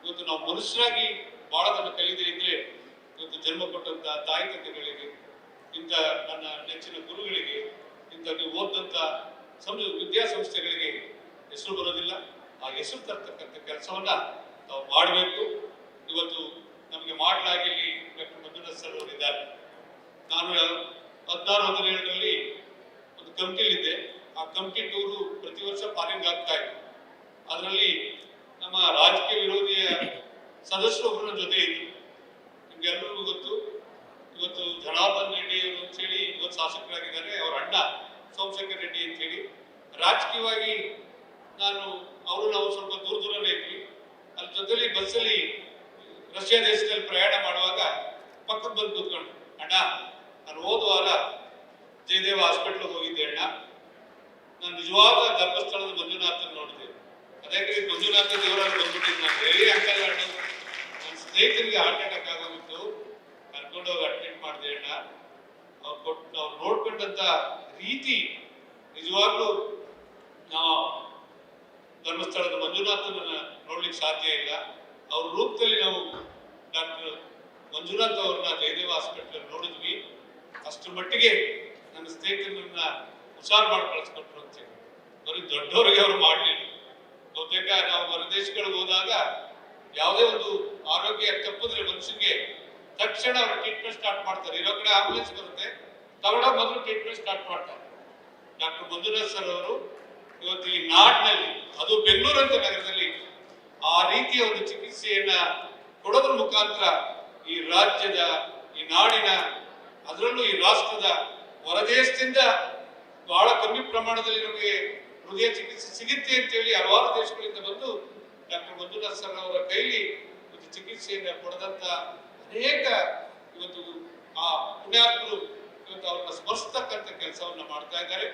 ಇವತ್ತು ನಾವು ಮನುಷ್ಯರಾಗಿ ಬಹಳದನ್ನು ಕಲಿಯದೇ ಇದ್ರೆ ಇವತ್ತು ಜನ್ಮ ಕೊಟ್ಟಂತ ತಾಯಿ ತಂದೆಗಳಿಗೆ, ಇಂಥ ನನ್ನ ನೆಚ್ಚಿನ ಗುರುಗಳಿಗೆ, ಇಂಥ ನೀವು ಓದಂತ ವಿದ್ಯಾಸಂಸ್ಥೆಗಳಿಗೆ ಹೆಸರು ಬರೋದಿಲ್ಲ. ಆ ಹೆಸರು ತರ್ತಕ್ಕಂಥ ಕೆಲಸವನ್ನ ನಾವು ಮಾಡಬೇಕು. ಇವತ್ತು ನಮಗೆ ಮಾಡಲಾಗಿ ಇಲ್ಲಿ ಡಾಕ್ಟರ್ ಮಂಜುನಾಥ್ ಸರ್ ಅವರಿದ್ದಾರೆ. ನಾನು 16-17ರಲ್ಲಿ ಒಂದು ಕಮಿಟಿಲಿದ್ದೆ. ಆ ಕಮಿಟಿ ಟೂರು ಪ್ರತಿ ವರ್ಷ ಫಾರಿನ್ಗೆ ಆಗ್ತಾ ಇತ್ತು. ಅದರಲ್ಲಿ ನಮ್ಮ ರಾಜಕೀಯ ವಿರೋಧಿಯ ಸದಸ್ಯರು ಒಬ್ಬರ ಜೊತೆ ಇದ್ರು. ನಿಮ್ಗೆಲ್ಲರಿಗೂ ಗೊತ್ತು, ಇವತ್ತು ಜನಾರ್ದನ್ ರೆಡ್ಡಿ ಅವರು ಅಂತ ಹೇಳಿ ಇವತ್ತು ಶಾಸಕರಾಗಿದ್ದಾರೆ. ಅವರ ಅಣ್ಣ ಸೋಮಶೇಖರ್ ರೆಡ್ಡಿ ಅಂತ ಹೇಳಿ. ರಾಜಕೀಯವಾಗಿ ನಾವು ಸ್ವಲ್ಪ ದೂರನೇ ಇದ್ವಿ. ಅಲ್ಲಿ ಜೊತೆಲಿ ಬಸ್ಸಲ್ಲಿ ರಷ್ಯಾ ದೇಶದಲ್ಲಿ ಪ್ರಯಾಣ ಮಾಡುವಾಗ ಪಕ್ಕಕ್ಕೆ ಬಂದು ಕೂತ್ಕೊಂಡು, ಅಣ್ಣ ನಾನು ಹೋದ ವಾರ ಜಯದೇವ ಹಾಸ್ಪಿಟ್ಲ್ಗೆ ಹೋಗಿದ್ದೆ ಅಣ್ಣ, ನಾನು ನಿಜವಾದ ಧರ್ಮಸ್ಥಳದ ಮಂಜುನಾಥನ ನೋಡಿದೆ. ಅದಕ್ಕೆ ಮಂಜುನಾಥ ದೇವರಲ್ಲಿ ಬಂದ್ಬಿಟ್ಟಿದ್ದು. ನಾನು ಬೇರೆ ಅಂಕಲ್ ಅಣ್ಣ, ನನ್ನ ಸ್ನೇಹಿತರಿಗೆ ಹಾರ್ಟ್ ಅಟ್ಯಾಕ್ ಆಗೋಗಿತ್ತು, ಕರ್ಕೊಂಡೋಗಿ ಅಡ್ಮಿಟ್ ಮಾಡಿದೆ ಅಣ್ಣ. ಅವ್ರು ನೋಡ್ಕೊಂಡಂತ ರೀತಿ ನಿಜವಾಗ್ಲೂ ನಾವು ಧರ್ಮಸ್ಥಳದ ಮಂಜುನಾಥನನ್ನ ನೋಡ್ಲಿಕ್ಕೆ ಸಾಧ್ಯ ಇಲ್ಲ. ಅವ್ರ ರೂಪದಲ್ಲಿ ನಾವು ಡಾಕ್ಟರ್ ಮಂಜುನಾಥ್ ಅವ್ರನ್ನ ಜಯದೇವ ಹಾಸ್ಪಿಟಲ್ ನೋಡಿದ್ವಿ. ಅಷ್ಟರ ಮಟ್ಟಿಗೆ ನನ್ನ ಸ್ನೇಹಿತರನ್ನ ಹುಷಾರ್ ಮಾಡಿ ಕಳಿಸ್ಕೊಟ್ರು ಅಂತೇಳಿ. ಬರೀ ದೊಡ್ಡವರಿಗೆ ಅವರು ಮಾಡಲಿಲ್ಲ. ಬಹುತೇಕ ನಾವು ಹೊರದೇಶಗಳಿಗೆ ಹೋದಾಗ ಯಾವುದೇ ಒಂದು ಆರೋಗ್ಯ ತಪ್ಪಿದ್ರೆ ಮನುಷ್ಯನಿಗೆ ತಕ್ಷಣ ಅವರು ಟ್ರೀಟ್ಮೆಂಟ್ ಸ್ಟಾರ್ಟ್ ಮಾಡ್ತಾರೆ. ಇರೋ ಕಡೆ ಆಂಬುಲೆನ್ಸ್ ಬರುತ್ತೆ, ತಗೊಂಡ ಮೊದಲು ಟ್ರೀಟ್ಮೆಂಟ್ ಸ್ಟಾರ್ಟ್ ಮಾಡ್ತಾರೆ. ಡಾಕ್ಟರ್ ಮಂಜುನಾಥ್ ಸರ್ ಅವರು ಇವತ್ತು ಈ ನಾಡಿನಲ್ಲಿ, ಅದು ಬೆಂಗಳೂರು ಅಂತ ನಗರದಲ್ಲಿ ಆ ರೀತಿಯ ಒಂದು ಚಿಕಿತ್ಸೆಯನ್ನ ಕೊಡೋದ್ರ ಮುಖಾಂತರ ಈ ರಾಜ್ಯದ, ಈ ನಾಡಿನ, ಅದರಲ್ಲೂ ಈ ರಾಷ್ಟ್ರದ ಹೊರದೇಶದಿಂದ ಬಹಳ ಕಮ್ಮಿ ಪ್ರಮಾಣದಲ್ಲಿ ನಮಗೆ ಹೃದಯ ಚಿಕಿತ್ಸೆ ಸಿಗುತ್ತೆ ಅಂತೇಳಿ ಹಲವಾರು ದೇಶಗಳಿಂದ ಬಂದು ಡಾಕ್ಟರ್ ಮಂಜುನಾಥ್ ಸರ್ ಅವರ ಕೈಲಿ ಒಂದು ಚಿಕಿತ್ಸೆಯನ್ನ ಕೊಡದಂತ ಅನೇಕ ಇವತ್ತು ಆ ಪುಣ್ಯಾತ್ಮರು ಇವತ್ತು ಅವ್ರನ್ನ ಸ್ಮರಿಸ್ತಕ್ಕಂಥ ಕೆಲಸವನ್ನ ಮಾಡ್ತಾ ಇದ್ದಾರೆ.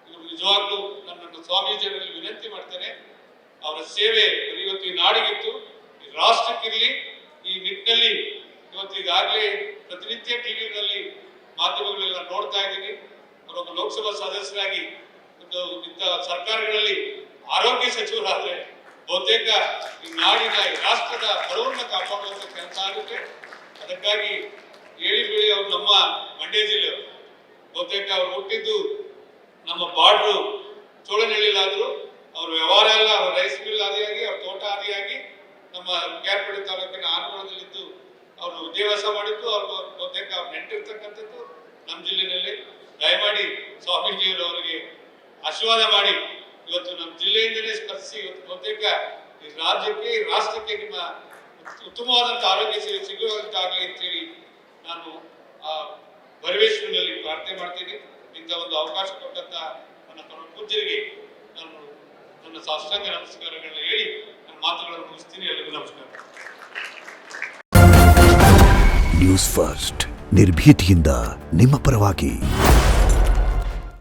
ಇವರು ನಿಜವಾಗ್ಲೂ ನನ್ನನ್ನು ಸ್ವಾಮೀಜಿಯವರಲ್ಲಿ ವಿನಂತಿ ಮಾಡ್ತೇನೆ, ಅವರ ಸೇವೆ ಇವತ್ತು ಈ ನಾಡಿಗಿತ್ತು, ಈ ರಾಷ್ಟ್ರಕ್ಕಿರಲಿ. ಈ ನಿಟ್ಟಿನಲ್ಲಿ ಇವತ್ತು ಈಗಾಗಲೇ ಪ್ರತಿನಿತ್ಯ ಟಿವಿಗಳಲ್ಲಿ ಮಾಧ್ಯಮಗಳೆಲ್ಲ ನೋಡ್ತಾ ಇದ್ದೀನಿ. ಅವರೊಬ್ಬ ಲೋಕಸಭಾ ಸದಸ್ಯರಾಗಿ ಇಂಥ ಸರ್ಕಾರಗಳಲ್ಲಿ ಆರೋಗ್ಯ ಸಚಿವರಾದ್ರೆ ಬಹುತೇಕ ಈ ನಾಡಿನ, ಈ ರಾಷ್ಟ್ರದ ಬಡವರನ್ನ ಕಾಪಾಡುವಂತ ಕೆಲಸ ಆಗುತ್ತೆ. ಅದಕ್ಕಾಗಿ ಹೇಳಿ ಅವರು ನಮ್ಮ ಮಂಡ್ಯ ಜಿಲ್ಲೆಯವರು, ಬಹುತೇಕ ಅವ್ರು ಹುಟ್ಟಿದ್ದು ನಮ್ಮ ಬಾರ್ಡ್ರು ಚೋಳನಹಳ್ಳಿಲಾದ್ರು ಅವ್ರ ವ್ಯವಹಾರ ಎಲ್ಲ ಅವ್ರ ರೈಸ್ ಮಿಲ್ ಆದಿಯಾಗಿ, ಅವ್ರ ತೋಟ ಆದಿಯಾಗಿ ನಮ್ಮ ಕ್ಯಾರ್ಪೇಟೆ ತಾಲೂಕಿನ ಆನಗರದಲ್ಲಿದ್ದು ಅವರು ವಿದ್ಯಾಭ್ಯಾಸ ಮಾಡಿದ್ದು. ಅವ್ರು ಬಹುತೇಕ ಅವ್ರು ನೆಂಟಿರ್ತಕ್ಕಂಥದ್ದು ನಮ್ಮ ಜಿಲ್ಲೆಯಲ್ಲಿ. ದಯಮಾಡಿ ಸ್ವಾಮೀಜಿಯವರವರಿಗೆ ಆಶೀರ್ವಾದ ಮಾಡಿ ಇವತ್ತು ನಮ್ಮ ಜಿಲ್ಲೆಯಿಂದಲೇ ಸ್ಪರ್ಶಿಸಿ ಇವತ್ತು ಬಹುತೇಕ ಈ ರಾಜ್ಯಕ್ಕೆ, ಈ ರಾಷ್ಟ್ರಕ್ಕೆ ನಿಮ್ಮ ಉತ್ತಮವಾದಂಥ ಆರೋಗ್ಯ ಸೇವೆ ಸಿಗುವಂತಾಗಲಿ ಅಂತೇಳಿ ನಾನು ಆ ಭರವೇಶ್ವರನಲ್ಲಿ ಪ್ರಾರ್ಥನೆ ಮಾಡ್ತೀನಿ. ಇಂಥ ಒಂದು ಅವಕಾಶ ಕೊಟ್ಟಂತ ನನ್ನ ಪರಮ ಪೂಜ್ಯರಿಗೆ ನಾನು ನನ್ನ ಸಾಷ್ಟಾಂಗ ನಮಸ್ಕಾರಗಳನ್ನ ಹೇಳಿ ನನ್ನ ಮಾತುಗಳನ್ನು ಮುಗಿಸ್ತೀನಿ. ಎಲ್ಲರಿಗೂ ನಮಸ್ಕಾರ. ನ್ಯೂಸ್ ಫಸ್ಟ್, ನಿರ್ಭೀತಿಯಿಂದ ನಿಮ್ಮ ಪರವಾಗಿ.